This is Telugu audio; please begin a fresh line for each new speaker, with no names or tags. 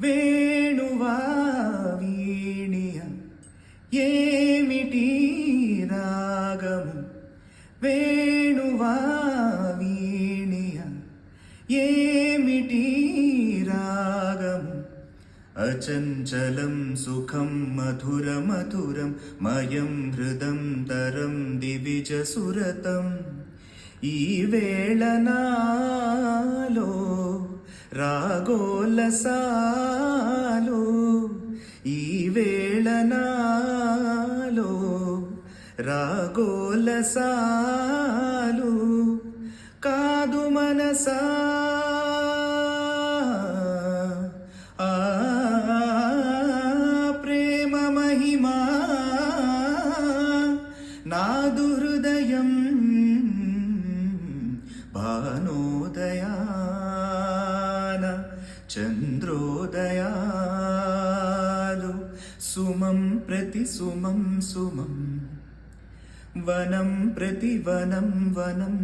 వేణువా వీణియ ఏమిటి రాగము వేణువా వీణియ ఏమిటి రాగము అచంచలం సుఖం మధుర మధురం మయం హృదం తరం దివిజ సురతం ఈ వేళ నాలో రాగోలసాలు ఈ వేళ నాలో రాగోలసాలు కాదు మనసా ప్రేమ మహిమా నాదు హృదయం భానోదయాన చంద్రోదయాలు సుమం ప్రతి సుమం సుమం వనం ప్రతి వనం వనం